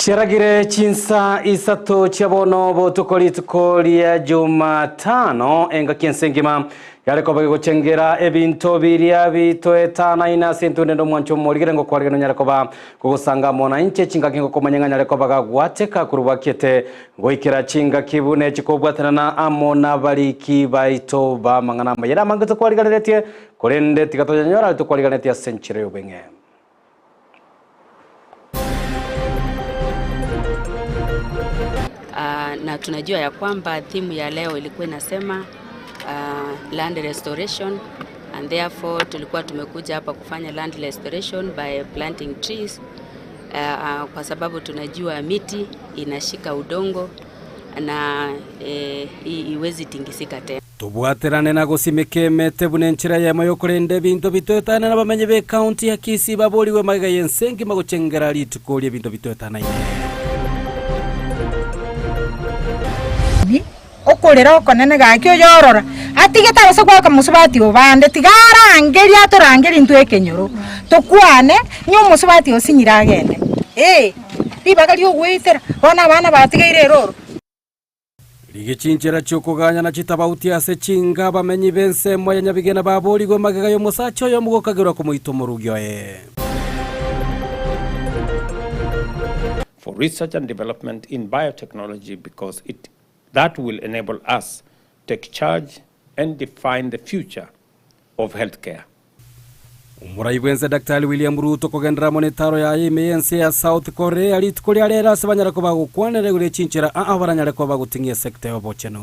Chiragire chinsa isato chabono botukoli tukolia Jumatano enga kiensengima yareko bagiguchengera ebinto biria bitoetana ina sentu nendo mwancho moligire ngo kwarigano nyareko ba kugusanga mona inche chinga kingo komanyanga nyareko baga gwateka kurubakete ngo ikira chinga kibune chikobwatana na amona baliki baito ba mangana mayera mangato kwariganetie korende tigato nyora to kwariganetia senchire yobenge. Na tunajua ya kwamba theme ya leo ilikuwa inasema land restoration, and therefore tulikuwa tumekuja hapa kufanya land restoration by planting trees kwa sababu tunajua miti inashika udongo na iwezi tingisika tena. Tubwaterane na gusimikemete bunenchira ya mayo kurende bintu bitoetana na bamenye be county ya Kisii baboliwe maga yensengi maguchengera litukolie bintu bitoetana ine. Okolera okonene gakyo yorora atigeta base kwa kamusubati obande tigara angeri atorangeri ntwe kenyoro tokwane nyo musubati osinyira agende ribagari ogwitera bona abana batigeire roro ligichinchera chokuganya na chitabauti ase chinga bamenyi bense moya nyabigena baboligo magega yo musacho yo mugokagirwa kumuito murugyo for research and development in biotechnology, because that will enable us to take charge and define the future of healthcare. Umuraibenze Dr. William Ruto kogendera monetaro ya IMENC ya South Korea litukuri arera sebanyara ko bagukwanere gure chinchira abaranyare ko bagutingiye sector yobocheno.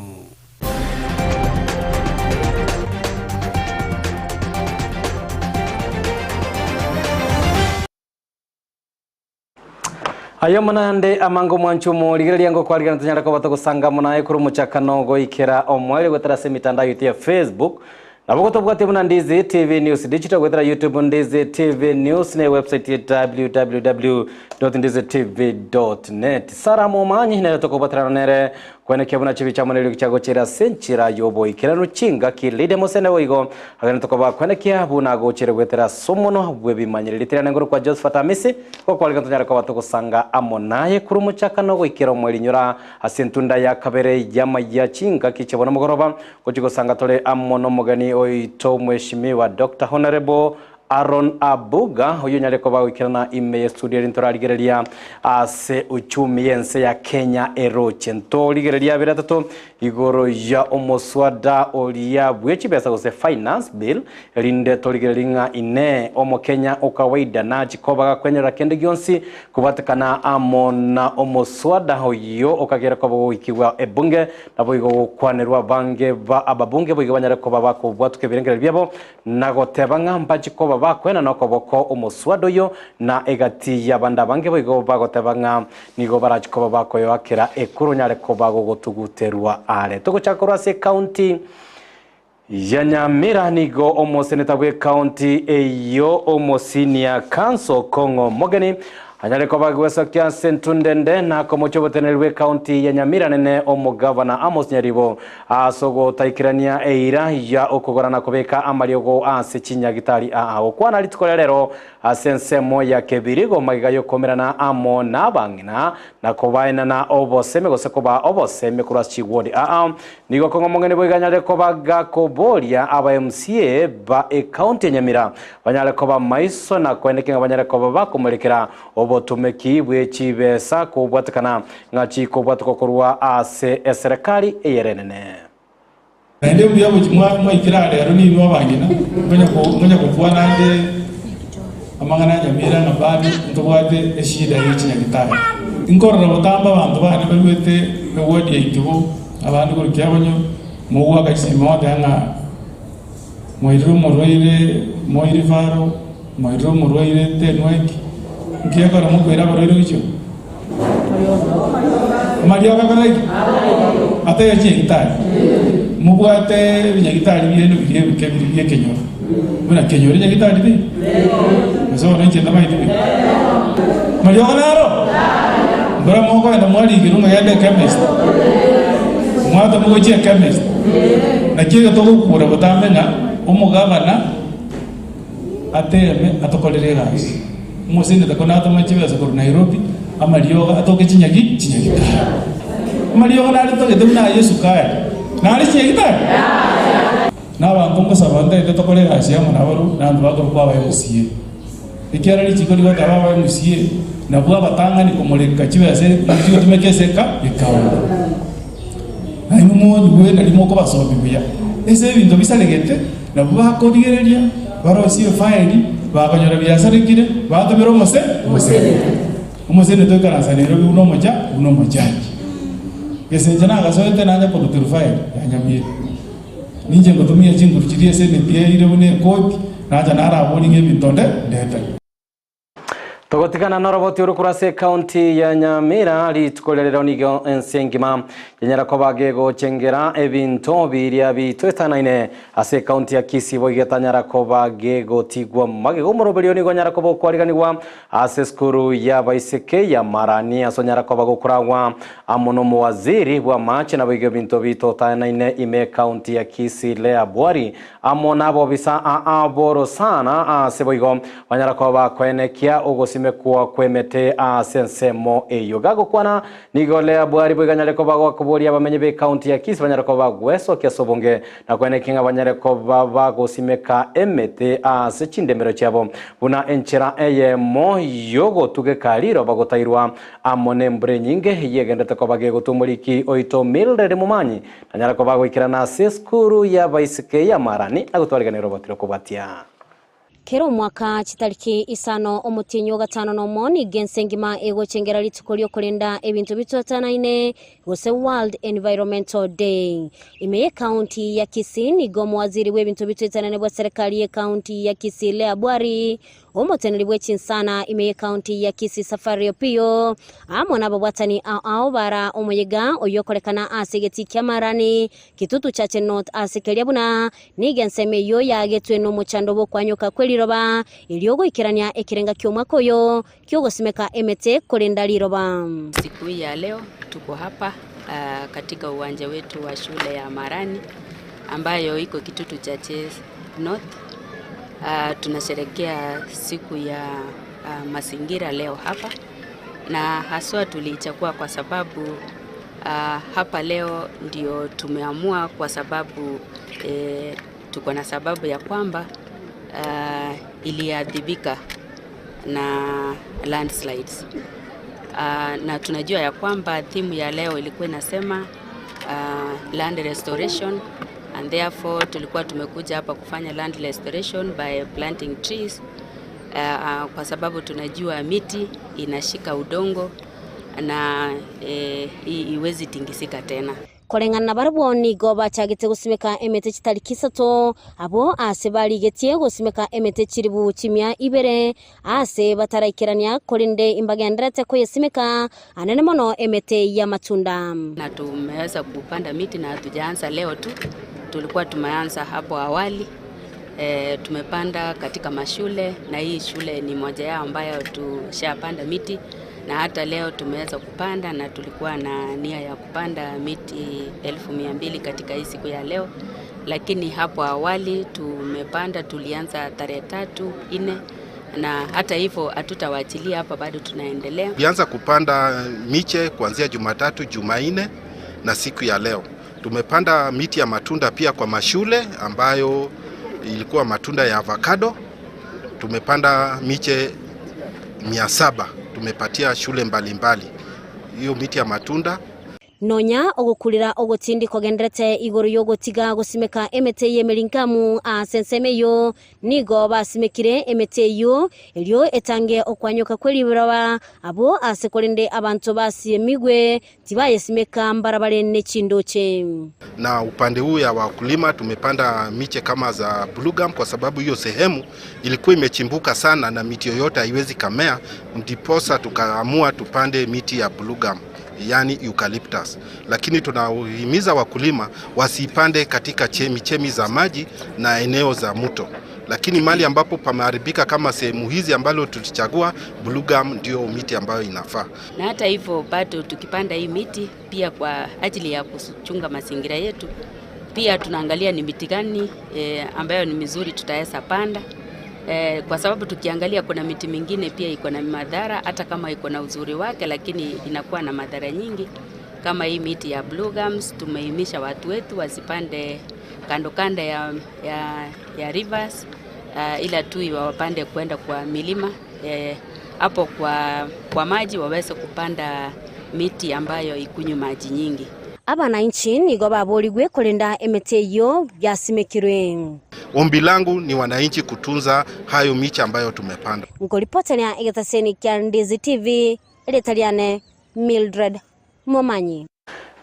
Ayo manande amango mwancho muligirali yango kwariga ntanyara ko batagusanga munaye kuri muchakano go ikera omwele gwetarase mitandao ya Facebook nabogoto bwate buna Ndizi TV News digital gwetara YouTube Ndizi TV News ne website ya www.ndizitv.net sara momanyi ne tokobatrana nere kwene kebuna chibi cha monelo kichago chira senchira yobo ikera ruchinga kilide mosene oigo agana tokoba kwene kia buna go chira gwetara somono bwebi manyire litira ngoro kwa Josephat Amisi ko kwalika ntanyara ko batagusanga amonaye kuri muchakano go ikera omweli nyura asentunda ya kabere yama ya chinga kichebona mugoroba ko chigosanga tole amono mogani oito mheshimiwa Dr. Honorable Aaron Abuga huyo nyareko bagwikirana ime studio rintorarigereria ase uchumi yense ya Kenya eroche ntorigereria biratatu igoro ya omoswada olia bwechi besa gose finance bill rinde torigereria ine omo Kenya okawaida na chikobaga kwenyera kende gionsi kubatakana amona omoswada hoyo okagera ko bwikiwa ebunge nabo igo kwanerwa bange ba ababunge bwiga banyareko babako bwatuke birengera byabo nagotebanga mbachiko bakwena nokoboko omoswado yo na egati yabanda bange boigo bagotebanga nigo barachiko bakoyo akira ekuru nyareko bago gotuguterwa ale tuguchakorwa se county ya Nyamira nigo omoseneta bwe county eyo omosinia council Kongo mogeni anyareko bagwesa kya sentundende na komochobotenelwe county ya Nyamira nene omugavana Amos Nyaribo asogo taikirania eira ya okugorana kubeka amariogo ase chinyagitari okwana litukorero asensemo ya kebirigo magigayo komerana amo na bangina na kobaina na oboseme gose koba oboseme kurasi wodi nigo kongo mongene boiganyareko baga koboria aba MCA ba county ya Nyamira banyareko ba maiso na kwendekinga banyareko bakomerekera obotumeki bwechibesa kubwatakana ngachi kubwatukokorwa ase serikali eyerenene nende byabo kimwa ikirare rero ni byo bangina ngonya kufuwa nande amangana Nyamira na badi ntobwate eshida y'ikinyagitari inkorora butamba abantu bane babwete bewodi yikibo abantu ko kyabonyo muwa gashima wadanga moiro moroire moirivaro moiro moroire tenweki ngiyakora mukwera barero bicho Maria bakoreki ate yaje gitari mubwate binyagitari byeno biye Kenyoro buna Kenyoro nyagitari bi zo nje ndabaidi bi Maria kanaro ndora moko enda mwali girunga yade chemist mwata mugoje chemist na kiyo tokukura butamena umugabana ateme atokolere gasi musinde takona atamachibe za Nairobi amarioga atoke chinyagitari amarioga nari togete muna Yesu kaya nari chinyagitari n'abantu ngosaba ndende tokore gasi amo nabaru nandu bakuru kwa MCA ikiara lichiko ligota baba MCA na bwa batangani kumuleka chibese mutigo tumekeseka bikawa ayo umuntu we nari moko basobi buya ese bintu bisalegete na bwa kodigereria barosiye file bakanyora byasarekire batomera umusene to karansanero uno mojaji yesenje nagasoete nanya kurutura file yanyamire ninje ngotumia chinguru chirie seneti ire bune koti naja naraboni ngebitonde ndeta togotikana na roboti urukurase county ya Nyamira litukolelero nigo ensengima yenyera ko bagego chengera ebinto biria bitwetanaine ase county ya Kisii boigetanyara ko bagego tigwa magego morobelio nigo nyara ko bokwariganirwa ase skuru ya baiseke ya Marani asonyara ko bagokuragwa amono mu waziri bwa mache na boige binto bitotanaine ime county ya Kisii Lea Bwari amona bo bisa aboro sana ase boigo banyara ko bakwenekia ogosi mekuwa kwemete sensemo eyo gago kwana nigolea bwari bwiganyale ko bagwa kuboria bamenye be county ya Kisii banyara ko bagweso kesobonge na kwene kinga banyare ko bago simeka emete sechindemero cyabo buna enchera eye mo yogo tuge kaliro bagotairwa amone mbre nyinge yegendete ko bagego tumuriki oito milde mumanyi banyara ko bagwikira na skuru ya baisike ya Marani agutwariga robotiro ko batia Kero mwaka chitariki isano omutinyo gatano no moni gensengima ego chengera litukolio kolenda ebintu bitwatanaine gose World Environmental Day imeye county ya Kisii nigo waziri w'ebintu bitwatanaine bwa serikali ya county ya Kisii Lea Bwari omoteneri bw'echinsana imeye county ya Kisii Safari Opio amona babwatani ao bara omuyega oyokolekana asegeti kyamarani kitutu chache not asikelia buna nigenseme yo yagetwe no muchando bo kwanyoka kweliroba iliogo ikirania ekirenga kyomwaka oyo kyogosimeka emete kolenda liroba. Siku hii ya leo tuko hapa katika uwanja wetu wa shule ya Marani ambayo iko kitutu chache North. Tunasherehekea siku ya mazingira leo hapa, na haswa tulichagua kwa sababu hapa leo ndio tumeamua kwa sababu tuko na sababu ya kwamba iliadhibika na landslides. Na tunajua ya kwamba theme ya leo ilikuwa inasema land restoration, and therefore tulikuwa tumekuja hapa kufanya land restoration by planting trees kwa sababu tunajua miti inashika udongo na iwezi tingisika tena. Kolengana baraboni goba chagete gusimeka emete chitariki 3 abo ase baligetie gusimeka emete chiribu chimia ibere ase bataraikirania kolinde imbagenderete ko yesimeka anene mono emete ya matunda. Na tumeweza kupanda miti na hatujaanza leo tu, tulikuwa tumeanza hapo awali. Tumepanda katika mashule na hii shule ni moja yao ambayo tushapanda miti, na hata leo tumeweza kupanda na tulikuwa na nia ya kupanda miti 1200 katika hii siku ya leo, lakini hapo awali tumepanda, tulianza tarehe 3, 4 na hata hivyo hatutawaachilia hapa, bado tunaendelea. Tulianza kupanda miche kuanzia Jumatatu, Jumanne na siku ya leo. Tumepanda miti ya matunda pia kwa mashule ambayo ilikuwa matunda ya avocado. Tumepanda miche 700 tumepatia shule mbalimbali hiyo miti ya matunda. Nonya ogukulira ogotindi kogenderete igoro yogotiga gusimeka emete yemelinkamu asensemeyo nigo basimekire emete yo elio etange okwanyoka kwelibirawa abo asekolende abantu basiemigwe tibaye simeka mbarabale nechindoche. Na upande huu ya wakulima tumepanda miche kama za blue gum kwa sababu hiyo sehemu ilikuwa imechimbuka sana na miti yoyote haiwezi kamea, ndiposa tukaamua tupande miti ya blue gum, yani eucalyptus. Lakini tunahimiza wakulima wasipande katika chemi za maji na eneo za mto. Lakini mali ambapo pameharibika kama sehemu hizi ambalo tulichagua, blue gum ndio miti ambayo inafaa. Na hata hivyo bado tukipanda hii miti pia kwa ajili ya kuchunga mazingira yetu, pia tunaangalia ni miti gani ambayo ni mizuri tutaweza panda, kwa sababu tukiangalia kuna miti mingine pia iko na madhara, hata kama iko na uzuri wake, lakini inakuwa na madhara nyingi. Kama hii miti ya blue gums, tumeimisha watu wetu wasipande kando ya rivers, ila tu wapande kwenda kwa milima, hapo kwa maji waweze kupanda miti ambayo ikunywa maji nyingi. Abananchi nigo baborigwe kulinda emiti iyo byasimikirwe. Ombi langu ni wananchi kutunza hayo miche ambayo tumepanda. Ngoripotania Igataseni kya Ndizi TV, Eletaliane Mildred Momanyi.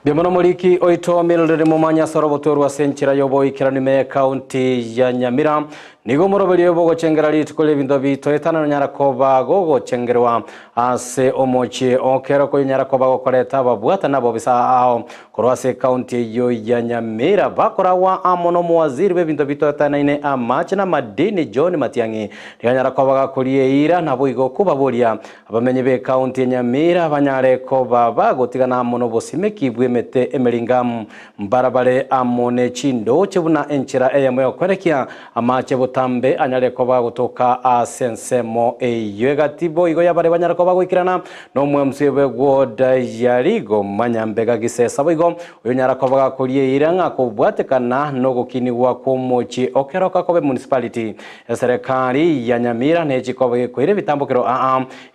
Bimono muliki oito Mildred Momanyi sorobotoru wa senchira yobo ikiranime county ya Nyamira. Nigo morobeli yobo gochengera litukole bindo bitoetana Nyarakoba gogo chengerwa ase omochi okero ko Nyarakoba gokoreta babwata nabo bisa aho korwase county yo ya Nyamira bakorawa amono muwaziri bebindo bitoetana ine amache na madini John Matiangi Nyarakoba gakorie ira nabo igo kubaboria abamenye be county ya Nyamira banyareko baba gotigana amono bosimekibwe mete emeringam mbarabare amone chindo chebuna enchira eyamoyo kwerekia amache tambe anyareko bagutoka asensemo eyegatibo igo yabare banyareko bagwikirana no mwemsebe gwoda yarigo manyambega gisesa bigo uyo nyarako bagakorie iranga kubwatekana no gukinirwa kumochi okeroka kobe municipality serikali ya Nyamira nejikobe kwire bitambukiro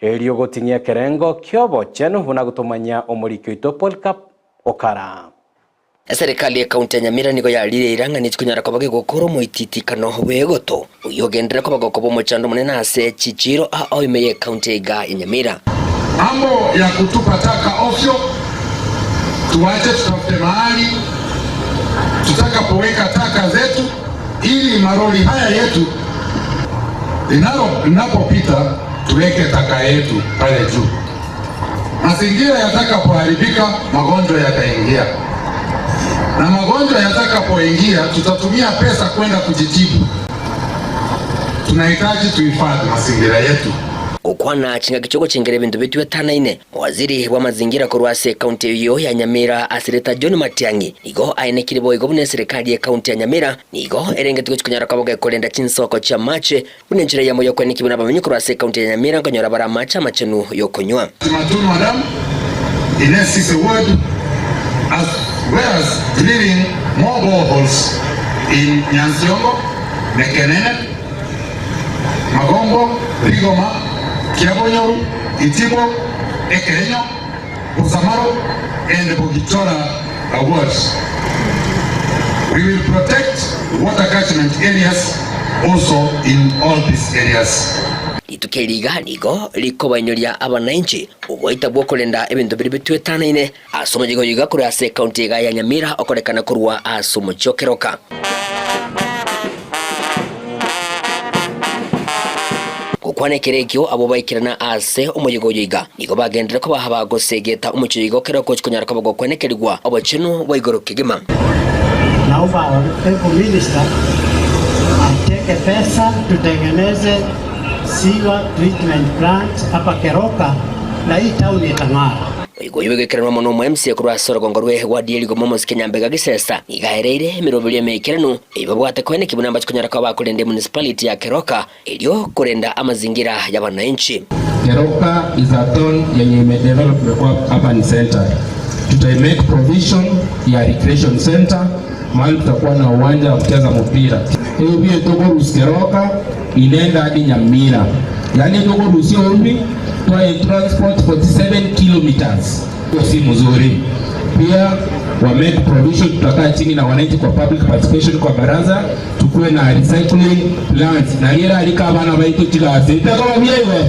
elio gotinya kerengo kyobo chenu buna gutumanya omurikyo itopolka okara. Serikali ya kaunti ya Nyamira nigo yarire iranga nitikunyara kwa bage gukoro muititikano wegoto uyogendera kwa bagokobo muchando munene ase chichiro imeye kaunti ya Nyamira. Mambo ya kutupa taka ovyo tuache, tutafute mahali tutakapoweka taka zetu ili maroli haya yetu linapopita tuweke taka yetu pale juu. Mazingira yatakapoharibika magonjwa yataingia. Na magonjwa yatakapoingia tutatumia pesa kwenda kujitibu. Tunahitaji tuhifadhi mazingira yetu. Ukwana chinga kichoko chengere bintu bitu betanaine waziri wa mazingira korwase kaunti hiyo ya Nyamira asireta John Matiangi igo ainekire boigo bune serikali ya kaunti ya Nyamira nigo erengetigo chikunyara kaboga kolenda chinsoko cha mache bunenjira ya moyo kweniki buna bamenye korwase kaunti ya Nyamira ngonyora bara macha machenu yokonywa. Matunu madam Ines is a word as well as drilling more boreholes in Nyansiongo, Nekenene, Magombo, Rigoma, Kiabonyo, Itibo, Ekenyo, Busamaro, and Bogitora awards. We will protect water catchment areas also in all these areas. Itukeliga nigo liko banyoria abananchi ugoita bwokolenda ebintu biri bitwetanaine asomo jigo yiga kuri ase county ya Nyamira okorekana kurwa asomo chokeroka. Kukwane kerekyo abo bayikirana ase umuyigo yiga nigo bagendera ko bahaba gosegeta umucyo yigo keroko chikunyara ko bagokwenekerwa abachenu bayigorokegema. Now our minister ateke pesa tutengeneze siwa treatment plant hapa Keroka na hii town itang'ara. Igo yibegekera no MC kurwa sorogongo rwe wa Dieligo Momos Kenyambega gisesa igahereire mirobiri mekerano ibabwate kwene kibunamba chikunyara kwa bakolende municipality ya Keroka elio kurenda amazingira ya wananchi. Keroka is a town yenye imedevelop kwa urban center. Tutai provision ya recreation center, mahali tutakuwa na uwanja wa kucheza mpira. Hiyo pia toko Keroka inaenda hadi Nyamira. Yani toko Rusio umbi twa transport 47 kilometers. Si mzuri. Pia wa make provision tutakaa chini na wananchi kwa public participation kwa baraza tukue na recycling plants na yera alika bana baito chika sita kama vile hiyo.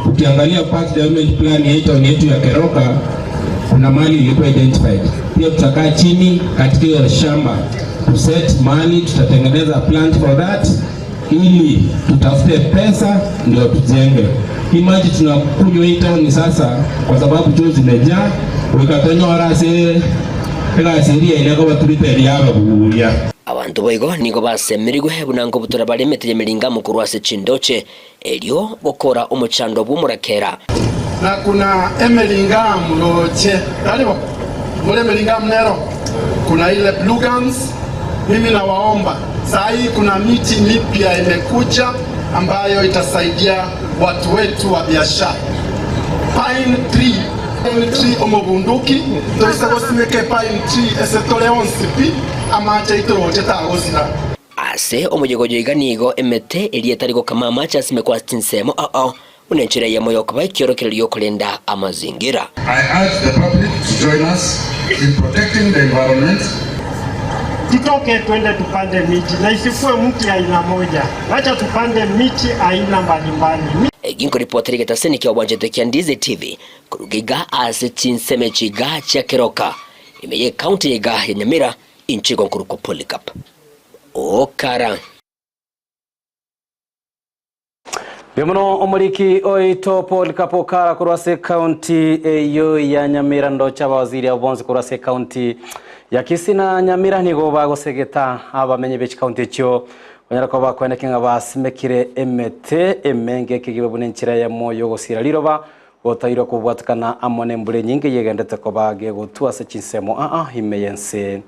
Ukiangalia past development plan yetu ya Keroka kuna mali ilikuwa identified. Pia tutakaa chini katika hiyo shamba to set mali, tutatengeneza plant for that ili tutafute pesa ndio tujenge. Imaji tunakunywa hii town sasa kwa sababu choo zimejaa wikatonyo warase ega seria inako baturite yaba buya. Abantu boigo nigo basemirigwe bunango butura bari meteye miringa mukuru wase Chindoche elio gokora umuchando bumurakera. Na kuna emelinga mloche karibu mule melinga mnero kuna ile blue gums. Mimi nawaomba Saa hii kuna miti mipya imekuja ambayo itasaidia watu wetu wa biashara. Pine tree omobunduki toisagosimeke pine tree esetoleonsipi amacha itoroje tagosira ase omujogojo iganigo emete elietarigo kama amacha simekwa stinsemo unenchira ya moyo kwa ikiorokererio kulinda amazingira. I urge the public to join us in protecting the environment. Tutoke twende tupande miti na isikuwe mti aina moja. Acha tupande miti aina mbalimbali. Ginko ripoteri getaseni kia wanjete kia Ndize TV kurugiga ase chinseme chiga chia Keroka imeye kaunti yiga ya Nyamira inchigo nkuruko Polycarp Okara. Bimuno omuliki oito Polycarp Okara kurwase kaunti eyo ya Nyamira ndocha waziri ya bonzi kurwase kaunti ya Kisii na Nyamira nigo bagosegeta abamenye b'eki kaunti cyo banyara ko bakwenekenga basimekire emete emenge kigibe bunenchira ya moyo gosira liroba gotayiro kubwatukana amone mbure nyingi yegendete ko bage gutua se chinsemo himeyense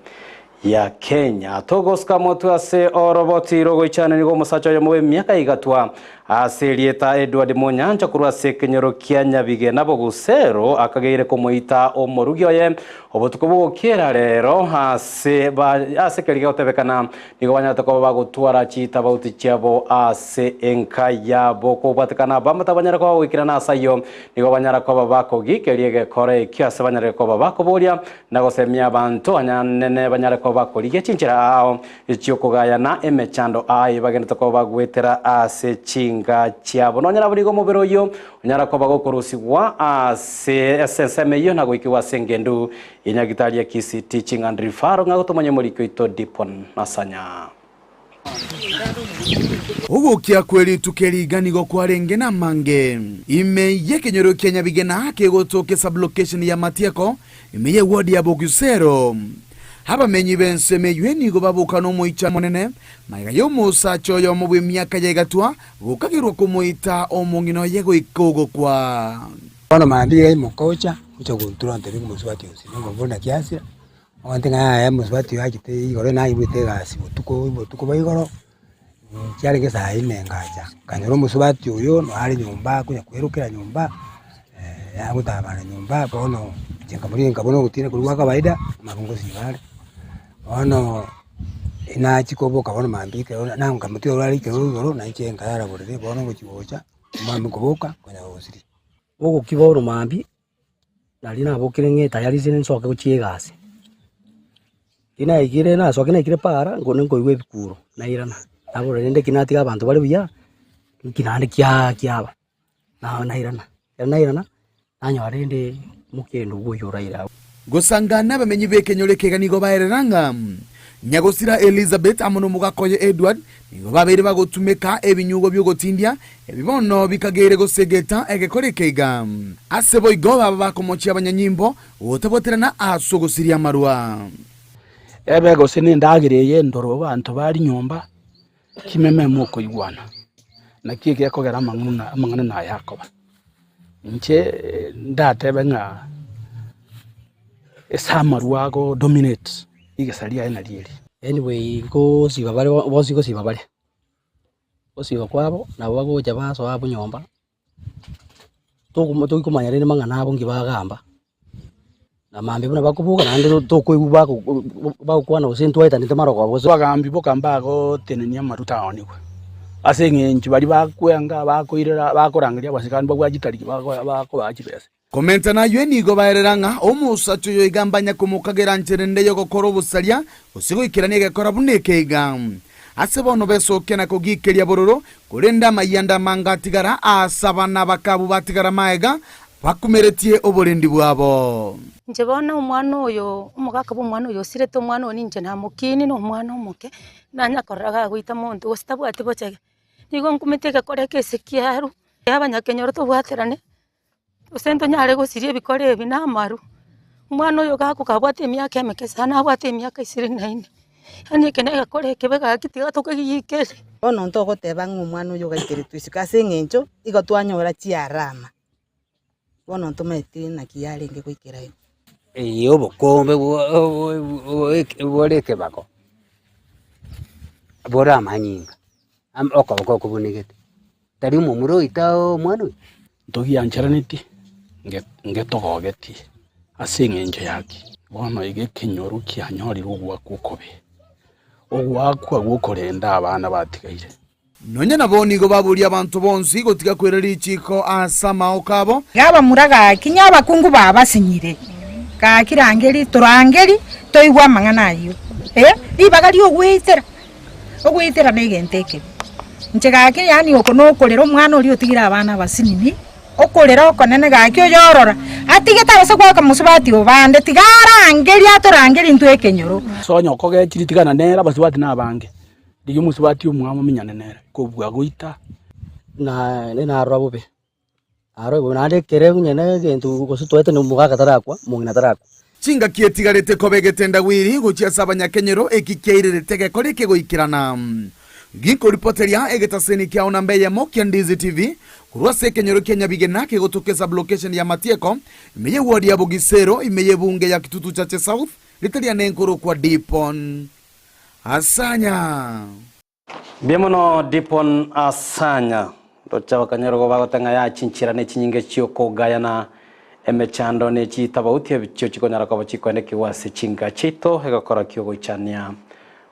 ya Kenya togoska motu ase oroboti rogo ichane nigo musacho yo mwe miaka igatwa aselieta Edward Munyanja kurwase kenyoro kia Nyabige nabo gusero akageire kumuita omorugyo ye obutukubu kera rero ase keriga otebekana nigo banyata ko bagutwara chita bauti cyabo ase enka yabo ko batakana bamata banyara ko wikirana asayo nigo banyara ko babako gikeriege kore kiase banyara ko babako boria nago semia bantu anyanene banyara ko bakoriye chinchira ao icyokugaya na emechando bagenda ko bagwetera ase chinga cyabo nonyara burigo mubero yo nyara ko bagokurusigwa ase SSM yo nago ikiwa sengendu inyagitari ya Kisii Teaching and Referral ngago tumanye muri kwito Dipon Nasanya Ugukia kweli tukeriganigo kwarenge na mange imeye kenyoro Kenya bigena hake gotoke sublocation ya Matiako imeye ward ya Bogusero haba menyi bense meyweni go babuka no muicha monene maiga yo musacho yo mubwe myaka yegatwa gukagirwa kumuita omungino yego ikogo kwa ono mambiga imokocha ucho kuntura ndebe muswati usi ngo mbona kiasi wantenga ya muswati yakite igoro na ibute gasi butuko bayigoro cyari gesa ine ngaja kanyoro muswati uyo no ari nyumba kunya kwerukira nyumba ya gutabana nyumba bono jenga muri ngabono gutine kuruwa kawaida mabungo sibale ono ina chikobo kabono mambike na ngamutyo rali kero na ichenga yara burire bono guchibocha mambi kuboka kunya osiri Ogo kiboro mambi nali nabokire ngeta yali zine nsoke kuchiegase ina igire na soke na igire para ngone ngoiwe bikuro na irana abo rende kinati abantu bali buya kinande kyaba na irana nanyo arende mukendo guyora ira gosangana bamenyi bekenyole keganigo baereranga Nyagosira Elizabeth amono mugakoye Edward nigo babere bagotumeka ebinyugo byo gotindia ebibono bikagere gosegeta egekorekega asebo igoba bakomochi abanyanyimbo otaboterana asogosiria marwa ebe gosene ndagireye ndoro bantu bari nyumba kimeme muko igwana nakike yakogera amangana na Yakoba nche ndatebe nga esamarwa go dominate igasalia ina lieli anyway go sibabale bosi go sibabale osiba kwabo na wago jabaso abo nyomba to kumanya rene mangana abo ngibagamba na mambe buna bakubuka nando to koibuba ba kwana usentu aita nitamaro kwa boso bagambi bokamba go tenenia maruta onikwe asenge nchi bali bakwanga bakoirera bakorangiria basikani bagwagitari bako bakibese komenta na yweni go baereranga omusacho yo igambanya kumukagera ncherende yo gokora obusalia usigo ikiranie gekora bunekega asebono besoke na kugikeria bororo kurenda mayanda mangatigara asabana bakabu batigara maega bakumeretie oborendi bwabo nje bona umwana oyo umugaka b'umwana oyo sirete umwana oni nje nta mukini no umwana umuke nanyakoraga gwita muntu ostabwate bochege nigo nkumiteke kore kese kiaru yabanyakenyoro to bwaterane usento nyare gosirie bikore ebi namaru umwana oyo gakukabwate emyaka emeke sana abwate emyaka 29 ani kenega kore kebega kitiga tokagiyike ono ntogoteba ng'umwana oyo gaikere twisikase ng'encho igo twanyora chiarama bono ntometire na kiarenge goikerayo obokombe bworeke bako bora manyinga oko kubunigete tari mumuro itao mwana ntogi yancharaniti ngetogogeti asing'enjo yaki bono igekenyoru kianyorirwo gwaku kobe ogwakwa gukorenda abana batigaire nonya nabo nigo baburia abantu bonsi gotiga kwerera ichiko asama okabo yaba muraga kinya abakungu babasinyire kakirangeri turangeri toigwa mang'ana ayo ibagari ogwitera negenteke nche gake yani okono okorera omwana ori otigira abana basinini okorera okonene gake oyorora atigeta base gwaka musubati obande tigarangeri atorangeri ntwe ekenyoro sonya okogechiri tigana nera basubati nabange dige musubati omwamo minyane nera kobwa goita na rabobe aro nande kere nyene gentu gosutwete no mugaga tarakwa mungina tarakwa chinga kietigarete kobegetenda gwiri gochia sabanyakenyero ekikeirere tegeko rikegoikirana Ginko ripoteria egetaseni kia onambeye mokia Ndizi TV kurwase kenyero Kenya bigena kegotokeza blockation ya Matieko imeye ward ya Bogisero imeye bunge ya Kitutu Chache South litalia nenkoro kwa Dipon Asanya Biemono Dipon Asanya Rocha wakanyero kwa bagotanga ya chinchira ne chinyinge chioko gayana emechando ne chitabauti ya bichio chikonyara kwa bachiko ene kiwasi chinga chito hegakora kiogo ichania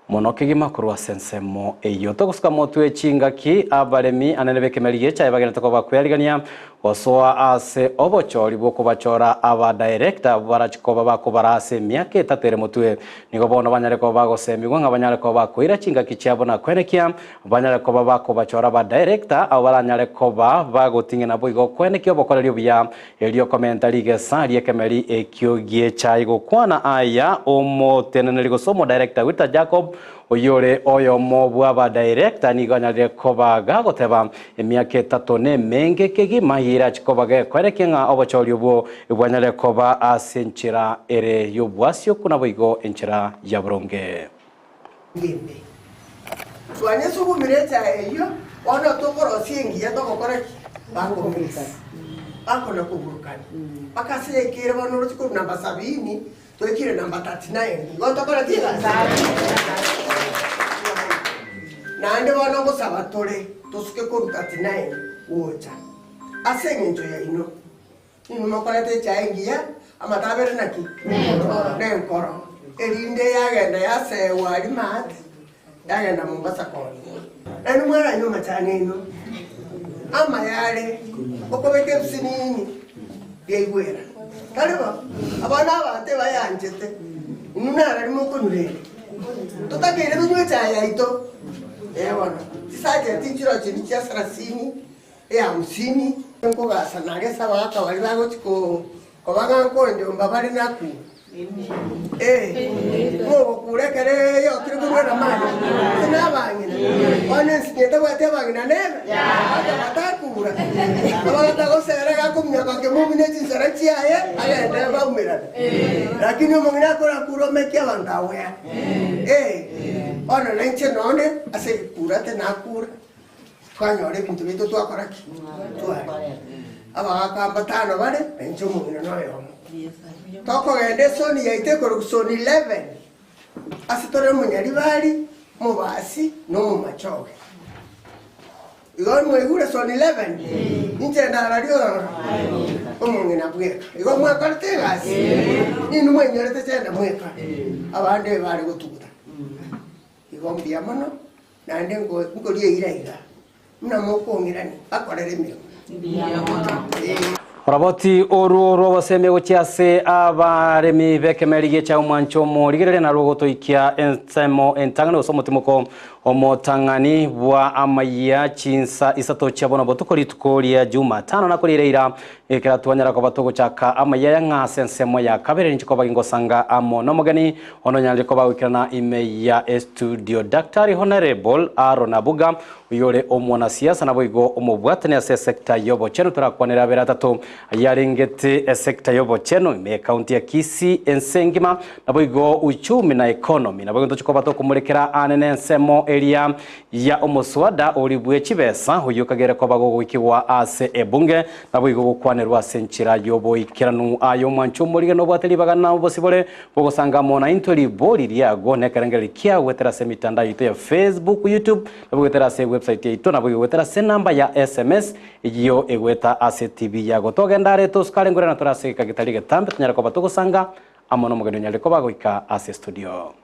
monokigima kurwa sensemo eyo tokusuka motu echinga ki abaremi anenebeke meliye cha bagena toko bakwirigania osoa ase obochori bwo bachora aba director barachikoba bakobarase miake tatere motwe nigo bono banyare ko bagosemigwa ngabanyare ko bakwira chinga ki cyabona kwenekia banyare ko bakobachora aba director abaranyare ko bagotinge nabo igo kwenekio bokorerio bya elio commentary gesa liekemeli ekiogie chaigo kwana aya omotenene ligosomo director wita Jacob oyore oyo mobwa ba director ni ganyare ko bagagoteba emiake tatone menge kegi mahira chikobaga kwerekenga obochori bwo ibwanyare ko ba asenchira ere yobwasyo kuna boigo enchira yabronge ngimbe twanye sugumireta eyo ona tokoro singi ya tokokora bango misa akona kuburukani bakasekere bono rutiko namba 70 toikire namba 39 ngotokora tira nande bono gusaba tore tosuke ko 39 wocha asengenjo ya ino mumakorete chaingia amatabere naki nenkoro erinde yagenda yasewa limat yagenda Mombasa koni enu mwara nyuma cyane ino ama yale okobeke bisinini byegwera kaliba abana abate bayanjete nunara arimo kunure tutakere binywe cyaya ito ebona sisaje tinchiro chini cha 30 ya 50 ngo gasa nage sabaka bali bago chiko kobaga nkonjo mbabali naku ngo kurekere yo kiri kumwana mali sinabangina honest nyeta bwate bangina nebe ata batakura abata gosera gakumya ke mumine chinsara chiaye agende baumira lakini mungina akora kuro mekia bandawe ona lenche none ase kura te nakura twanyore bintu bitu twakora ki abakamba tano bale encho mungina noyo toko gende soni yaite koro soni 11 asitore munyari bali mubasi no mu machoge igo mwegure soni 11 nje ndarario omungina bweka igo mwakarte gasi ni numwenyerete cyenda mweka abande bari gutuguta igo mbiamono nande ngo ngoriye iraiga mna mukongirani akorere mirimo Raboti oru baseme gochiase abaremi bekemeriye cha umwancho morigere na rogoto ikia ensemo entangano somotimoko omotangani bwa amaya chinsa isato chabona botokori tukoria Jumatano na kurireira ekera twanyara ko batogo chaka amaya yanga sensemo ya kabere nchiko bagingo sanga amo nomogani ononyanje ko bawikirana ime ya studio Daktari Honorable Arona Buga uyore omwana siasa na boigo omobwatane ase sector yobo cheno turakwanera beratatu yarengete sector yobo cheno me county ya Kisii ensengima na boigo uchumi na economy na boigo tuchiko batoko murekera anene nsemo area ya omuswada olibwe chibesa huyo kagere kwa bago gwikigwa ase ebunge nabo igo gukwanirwa ase enchira yoboikiranu ayo mwancho murige no bwateli bagana bosibore bogosanga mona intoli bori riago nekerengeri kia gwetera se mitandao ito ya Facebook, YouTube nabo gwetera se website ito nabo gwetera se namba ya SMS iyo egweta ase TV yago togendare toskale ngore na torase kagitali getambe tunyara kwa batogosanga amono mugeno nyale ko bagoika ase studio.